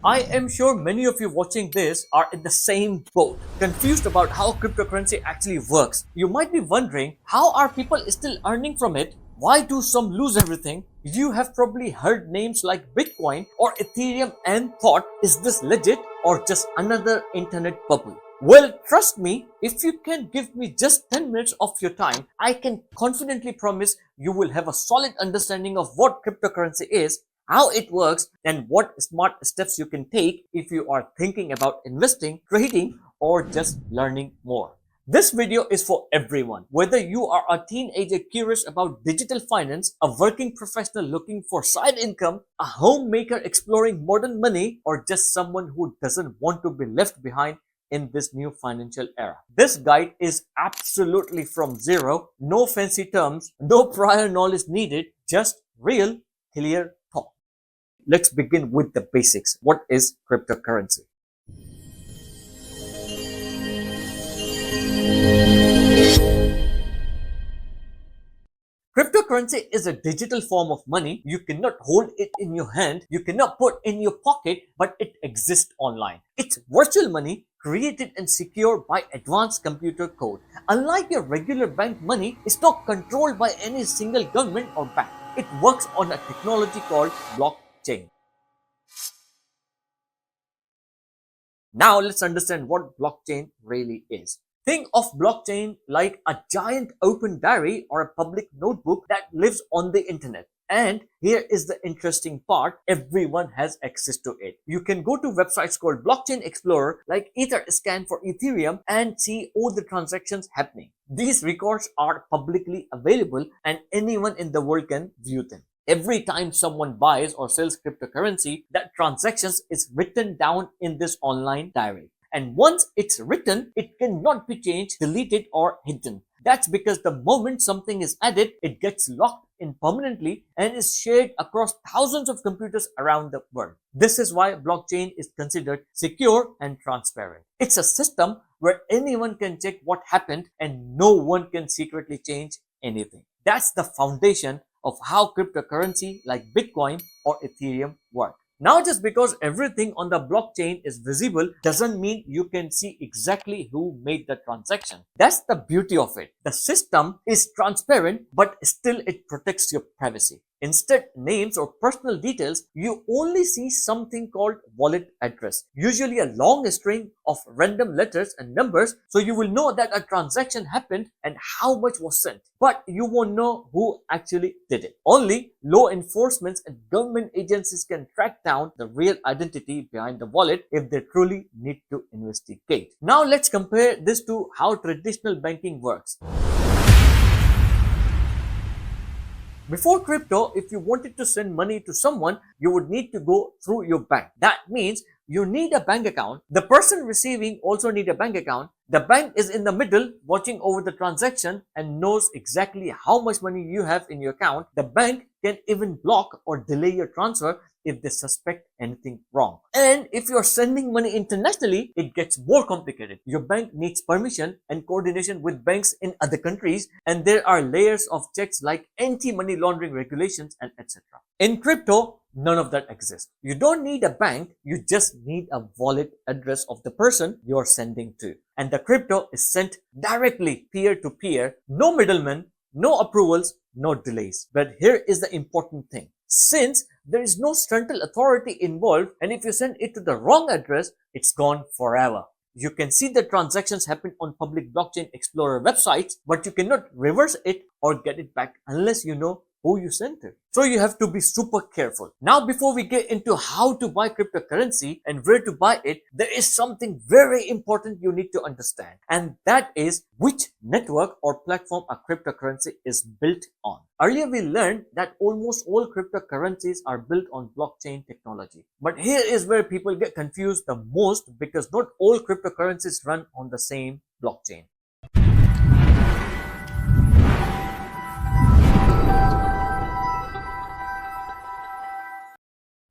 I am sure many of you watching this are in the same boat, confused about how cryptocurrency actually works. You might be wondering, how are people still earning from it? Why do some lose everything? You have probably heard names like Bitcoin or Ethereum and thought, is this legit or just another internet bubble? Well, trust me, if you can give me just 10 minutes of your time, I can confidently promise you will have a solid understanding of what cryptocurrency is, how it works, and what smart steps you can take if you are thinking about investing, trading, or just learning more. This video is for everyone, whether you are a teenager curious about digital finance, a working professional looking for side income, a homemaker exploring modern money, or just someone who doesn't want to be left behind in this new financial era. This guide is absolutely from zero, no fancy terms, no prior knowledge needed, just real, clear talk. Let's begin with the basics. What is cryptocurrency? Cryptocurrency is a digital form of money. You cannot hold it in your hand, you cannot put in your pocket, but it exists online. It's virtual money created and secured by advanced computer code. Unlike your regular bank money, it's not controlled by any single government or bank. It works on a technology called blockchain. Now let's understand what blockchain really is. Think of blockchain like a giant open diary or a public notebook that lives on the internet. And here is the interesting part, everyone has access to it. You can go to websites called Blockchain Explorer like Etherscan for Ethereum and see all the transactions happening. These records are publicly available and anyone in the world can view them. Every time someone buys or sells cryptocurrency, that transactions is written down in this online diary. And once it's written, it cannot be changed, deleted, or hidden. That's because the moment something is added, it gets locked in permanently and is shared across thousands of computers around the world. This is why blockchain is considered secure and transparent. It's a system where anyone can check what happened and no one can secretly change anything. That's the foundation of how cryptocurrency like Bitcoin or Ethereum work. Now, just because everything on the blockchain is visible doesn't mean you can see exactly who made the transaction. That's the beauty of it. The system is transparent, but still it protects your privacy. Instead, names or personal details, you only see something called wallet address, usually a long string of random letters and numbers, so you will know that a transaction happened and how much was sent. But you won't know who actually did it. Only law enforcement and government agencies can track down the real identity behind the wallet if they truly need to investigate. Now let's compare this to how traditional banking works. Before crypto, if you wanted to send money to someone, you would need to go through your bank. That means you need a bank account. The person receiving also need a bank account. The bank is in the middle watching over the transaction and knows exactly how much money you have in your account. The bank can even block or delay your transfer if they suspect anything wrong. And if you're sending money internationally, it gets more complicated. Your bank needs permission and coordination with banks in other countries, and there are layers of checks like anti-money laundering regulations and etc. In crypto, none of that exists. You don't need a bank, you just need a wallet address of the person you're sending to. And the crypto is sent directly peer to peer, no middlemen, no approvals, no delays. But here is the important thing. Since there is no central authority involved, and if you send it to the wrong address, it's gone forever. You can see the transactions happen on public blockchain explorer websites, but you cannot reverse it or get it back unless you know who you sent it. So you have to be super careful. Now, before we get into how to buy cryptocurrency and where to buy it, there is something very important you need to understand. And that is which network or platform a cryptocurrency is built on. Earlier we learned that almost all cryptocurrencies are built on blockchain technology. But here is where people get confused the most because not all cryptocurrencies run on the same blockchain.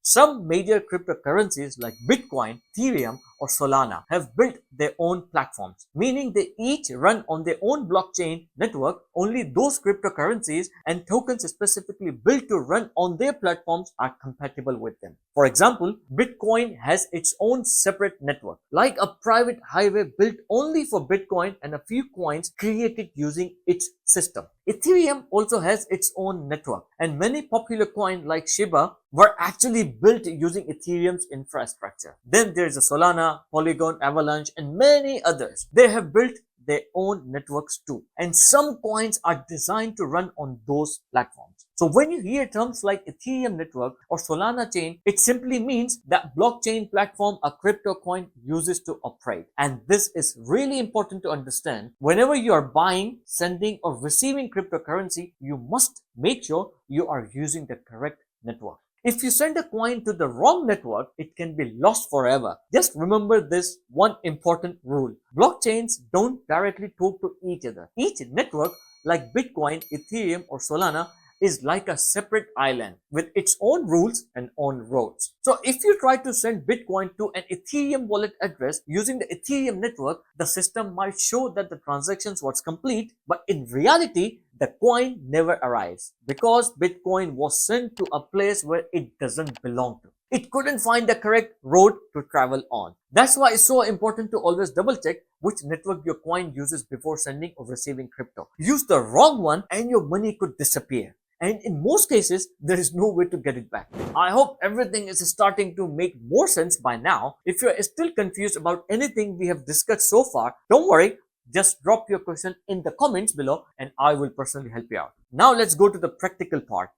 Some major cryptocurrencies like Bitcoin, Ethereum, or Solana have built their own platforms, meaning they each run on their own blockchain network. Only those cryptocurrencies and tokens specifically built to run on their platforms are compatible with them. For example, Bitcoin has its own separate network, like a private highway built only for Bitcoin and a few coins created using its system. Ethereum also has its own network, and many popular coins like Shiba were actually built using Ethereum's infrastructure. Then there's a Solana, Polygon, Avalanche, and many others. They have built their own networks too, and some coins are designed to run on those platforms. So when you hear terms like Ethereum network or Solana chain, it simply means that blockchain platform a crypto coin uses to operate. And this is really important to understand. Whenever you are buying, sending, or receiving cryptocurrency, you must make sure you are using the correct network. If you send a coin to the wrong network, it can be lost forever. Just remember this one important rule. Blockchains don't directly talk to each other. Each network, like Bitcoin, Ethereum, or Solana, is like a separate island with its own rules and own roads. So if you try to send Bitcoin to an Ethereum wallet address using the Ethereum network, the system might show that the transactions was complete, but in reality, the coin never arrives because Bitcoin was sent to a place where it doesn't belong to. It couldn't find the correct road to travel on. That's why it's so important to always double check which network your coin uses before sending or receiving crypto. Use the wrong one and your money could disappear. And in most cases, there is no way to get it back. I hope everything is starting to make more sense by now. If you are still confused about anything we have discussed so far, don't worry. Just drop your question in the comments below and I will personally help you out. Now let's go to the practical part.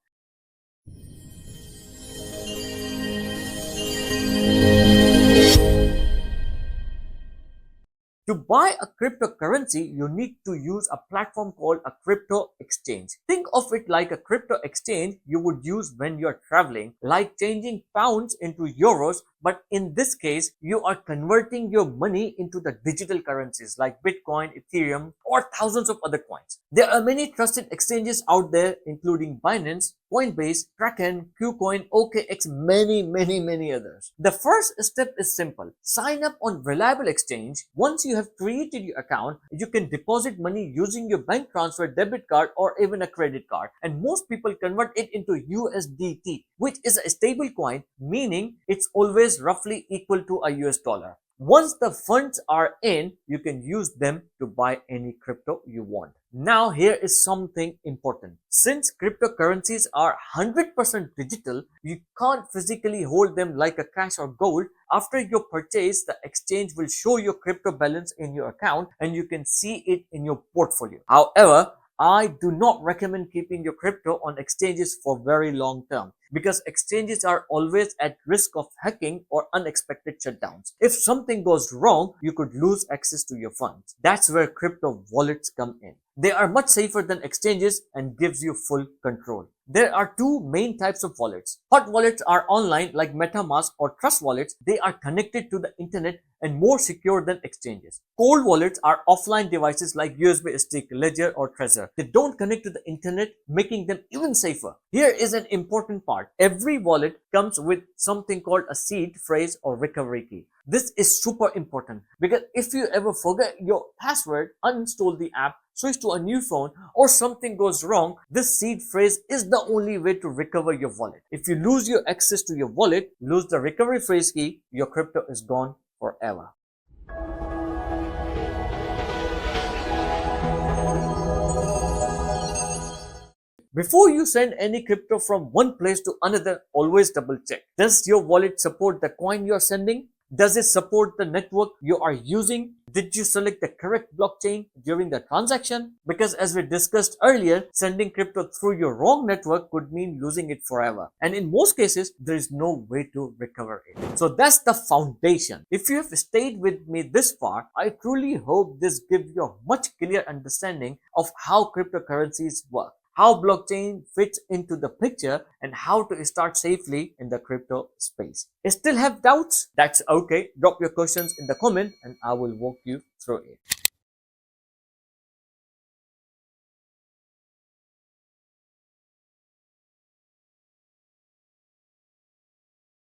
To buy a cryptocurrency, you need to use a platform called a crypto exchange. Think of it like a crypto exchange you would use when you're traveling, like changing pounds into euros, but in this case, you are converting your money into the digital currencies like Bitcoin, Ethereum, or thousands of other coins. There are many trusted exchanges out there, including Binance, Coinbase, Kraken, KuCoin, OKX, many others. The first step is simple. Sign up on reliable exchange. Once you have created your account, you can deposit money using your bank transfer, debit card, or even a credit card. And most people convert it into USDT, which is a stable coin, meaning it's always roughly equal to a US dollar. Once the funds are in, you can use them to buy any crypto you want. Now here is something important. Since cryptocurrencies are 100% digital, you can't physically hold them like a cash or gold. After your purchase, the exchange will show your crypto balance in your account and you can see it in your portfolio. However, I do not recommend keeping your crypto on exchanges for very long term because exchanges are always at risk of hacking or unexpected shutdowns. If something goes wrong, you could lose access to your funds. That's where crypto wallets come in. They are much safer than exchanges and gives you full control. There are two main types of wallets. Hot wallets are online like MetaMask or Trust wallets. They are connected to the internet and more secure than exchanges. Cold wallets are offline devices like USB stick, Ledger or Trezor. They don't connect to the internet, making them even safer. Here is an important part. Every wallet comes with something called a seed phrase or recovery key. This is super important because if you ever forget your password, uninstall the app, switch to a new phone, or something goes wrong, this seed phrase is the only way to recover your wallet. If you lose your access to your wallet, lose the recovery phrase key, your crypto is gone forever. Before you send any crypto from one place to another, always double check. Does your wallet support the coin you are sending? Does it support the network you are using? Did you select the correct blockchain during the transaction? Because as we discussed earlier, sending crypto through your wrong network could mean losing it forever. And in most cases, there is no way to recover it. So that's the foundation. If you have stayed with me this far, I truly hope this gives you a much clearer understanding of how cryptocurrencies work, how blockchain fits into the picture, and how to start safely in the crypto space. Still have doubts? That's okay. Drop your questions in the comment and I will walk you through it.